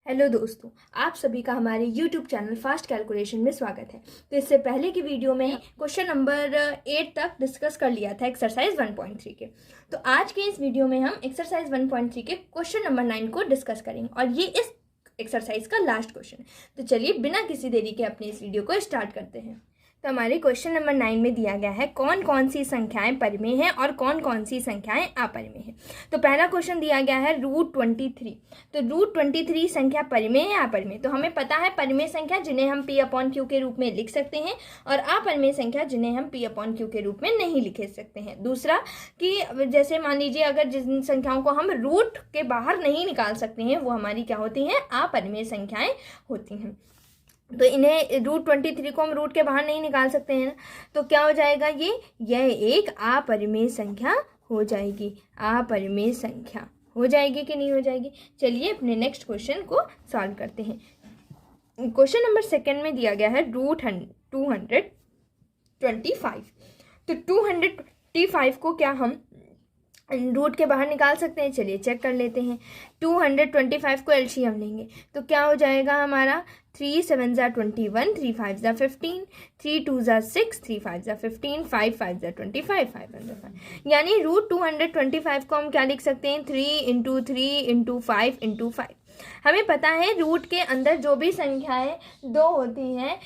Hello दोस्तों, आप सभी का हमारे YouTube चैनल फास्ट कैलकुलेशन में स्वागत है। तो इससे पहले की वीडियो में क्वेश्चन नंबर 8 तक डिस्कस कर लिया था एक्सरसाइज 1.3 के। तो आज के इस वीडियो में हम एक्सरसाइज 1.3 के क्वेश्चन नंबर 9 को डिस्कस करेंगे और ये इस एक्सरसाइज का लास्ट क्वेश्चन है। तो चलिए बिना किसी देरी के अपने इस वीडियो को स्टार्ट करते हैं। तो हमारे क्वेश्चन नंबर 9 में दिया गया है कौन कौन सी संख्याएं परिमेय हैं और कौन कौन सी संख्याएं अपरिमेय हैं। तो पहला क्वेश्चन दिया गया है √23। तो √23 संख्या परिमेय है अपरिमेय। तो हमें पता है परिमेय संख्या जिन्हें हम P/Q के रूप में लिख सकते हैं और अपरिमेय संख्या जिन्हें हम P/Q के रूप में नहीं लिख सकते हैं। दूसरा कि जैसे मान लीजिए अगर जिन संख्याओं को हम रूट के बाहर नहीं निकाल सकते हैं वो हमारी क्या होती हैं, अपरिमेय संख्याएं होती हैं। तो इन्हें √23 को हम रूट के बाहर नहीं निकाल सकते हैं ना, तो क्या हो जाएगा, यह एक अपरिमेय संख्या हो जाएगी। अपरिमेय संख्या हो जाएगी कि नहीं हो जाएगी। चलिए अपने नेक्स्ट क्वेश्चन को सॉल्व करते हैं। क्वेश्चन नंबर 2 में दिया गया है √225। तो 225 को क्या हम रूट के बाहर निकाल सकते हैं। चलिए चेक कर लेते हैं। 225 को एलसीएम लेंगे तो क्या हो जाएगा हमारा, 3 7 ज़ा 21, 3 5 ज़ा 15, 3 2 ज़ा 6, 3 5 ज़ा 15, 5 5 ज़ा 25, 5 यानी √225 को हम क्या लिख सकते हैं, 3 × 3 × 5 × 5। हमें पता है रूट के अंदर जो भी संख्याएं दो होती हैं,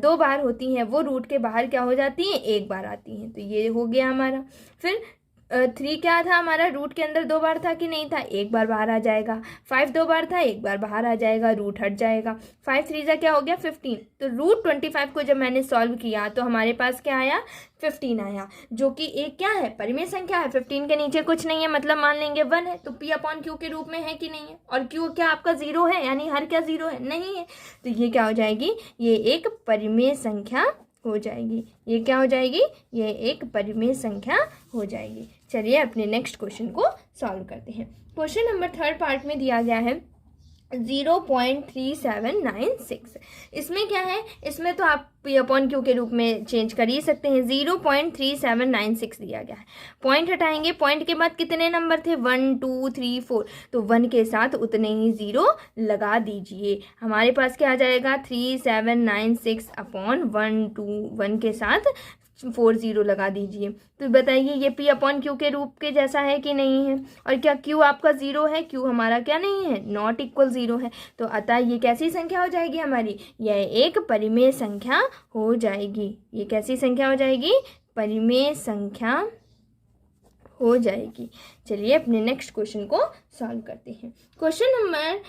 2 बार होती हैं, वो रूट के बाहर क्या हो जाती हैं, 1 बार आती हैं। तो ये हो गया हमारा। फिर 3 क्या था हमारा, रूट के अंदर 2 बार था कि नहीं था, 1 बार बाहर आ जाएगा। 5 2 बार था, 1 बार बाहर आ जाएगा, रूट हट जाएगा। 5 3 जा क्या हो गया, 15। तो √25 को जब मैंने सॉल्व किया तो हमारे पास क्या आया, 15 आया, जो कि एक क्या है, परिमेय संख्या है। 15 के नीचे कुछ नहीं है, मतलब मान लेंगे 1 है। तो P/Q के रूप में है कि नहीं है, और Q क्या आपका 0 है, यानी हर क्या 0 है, नहीं है। तो ये क्या हो जाएगी, ये एक परिमेय संख्या हो जाएगी। ये क्या हो जाएगी, ये एक परिमेय संख्या हो जाएगी। चलिए अपने नेक्स्ट क्वेश्चन को सॉल्व करते हैं। क्वेश्चन नंबर 3 पार्ट में दिया गया है 0.3796। इसमें क्या है, इसमें तो आप P/Q के रूप में चेंज कर ही सकते हैं। 0.3796 दिया गया है। पॉइंट हटाएंगे, पॉइंट के बाद कितने नंबर थे, 1 2 3 4, तो 1 के साथ उतने ही 0 लगा दीजिए। हमारे पास क्या आ जाएगा, 3796/1 के साथ 4 0 लगा दीजिए। तो बताइए ये P/Q के रूप के जैसा है कि नहीं है, और क्या Q आपका 0 है, Q हमारा क्या नहीं है, नॉट इक्वल 0 है। तो अतः ये कैसी संख्या हो जाएगी हमारी, यह एक परिमेय संख्या हो जाएगी। ये कैसी संख्या हो जाएगी, परिमेय संख्या हो जाएगी। चलिए अपने नेक्स्ट क्वेश्चन को सॉल्व करते हैं। क्वेश्चन नंबर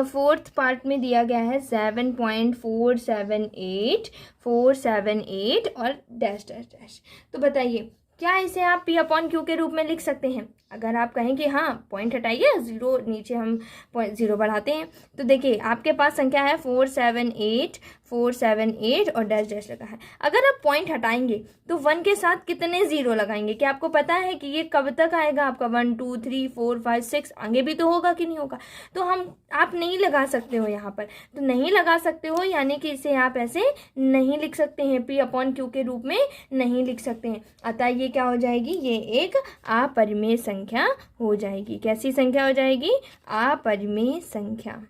4 पार्ट में दिया गया है 7.478 और डैश डैश डैश। तो बताइए क्या इसे आप P/Q के रूप में लिख सकते हैं। अगर आप कहें कि हाँ पॉइंट हटाइए, 0 नीचे हम 0 बढ़ाते हैं, तो देखिए आपके पास संख्या है 478 और डैश डैश लगा है। अगर आप पॉइंट हटाएंगे तो 1 के साथ कितने 0 लगाएंगे, क्या आपको पता है कि ये कब तक आएगा आपका, 1 2 3 4 5 6 आगे भी तो होगा कि नहीं होगा। तो आप नहीं लगा सकते हो यहाँ पर, तो नहीं लगा सकते हो यानी कि इसे आप ऐसे नहीं लिख सकते हैं, P/Q के रूप में नहीं लिख सकते हैं। अतः ये क्या हो जाएगी, ये एक अपरिमेय संख्या हो जाएगी। कैसी संख्या हो जाएगी, अपरिमेय संख्या।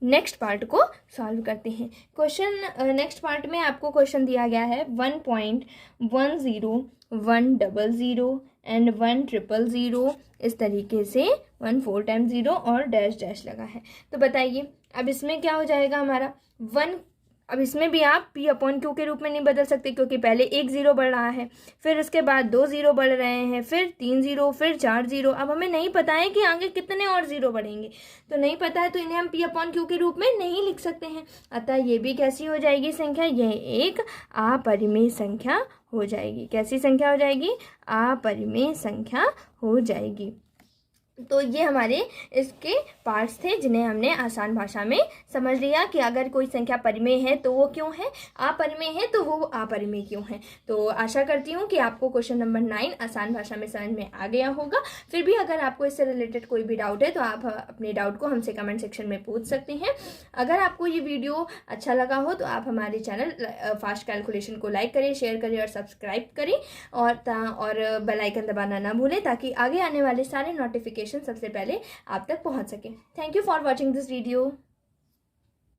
नेक्स्ट पार्ट को सॉल्व करते हैं। क्वेश्चन नेक्स्ट पार्ट में आपको क्वेश्चन दिया गया है 1.10 100 एंड 100, इस तरीके से 1 4 टाइम्स 0 और डैश डैश लगा है। तो बताइए अब इसमें क्या हो जाएगा हमारा 1। अब इसमें भी आप P/Q के रूप में नहीं बदल सकते, क्योंकि पहले 1 0 बढ़ रहा है, फिर उसके बाद 2 0 बढ़ रहे हैं, फिर 3 0, फिर 4 0। अब हमें नहीं पता है कि आगे कितने और 0 बढ़ेंगे, तो नहीं पता है, तो इन्हें हम P/Q के रूप में नहीं लिख सकते हैं। अतः ये भी कैसी हो जाएगी संख्या, यह एक अपरिमेय संख्या हो जाएगी। कैसी संख्या हो जाएगी, अपरिमेय संख्या हो जाएगी। तो ये हमारे इसके पार्ट्स थे जिन्हें हमने आसान भाषा में समझ लिया कि अगर कोई संख्या परिमेय है तो वो क्यों है, अपरिमेय है तो वो अपरिमेय क्यों है। तो आशा करती हूँ कि आपको क्वेश्चन नंबर 9 आसान भाषा में समझ में आ गया होगा। फिर भी अगर आपको इससे रिलेटेड कोई भी डाउट है तो आप अपने डाउट को हमसे कमेंट सेक्शन में पूछ सकते हैं। अगर आपको ये वीडियो अच्छा लगा हो तो आप हमारे चैनल फास्ट कैलकुलेशन को लाइक करें, शेयर करें और सब्सक्राइब करें, और बेल आइकन दबाना ना भूलें, ताकि आगे आने वाले सारे नोटिफिकेशन नोटिफिकेशन सबसे पहले आप तक पहुंच सके। Thank you for watching this video.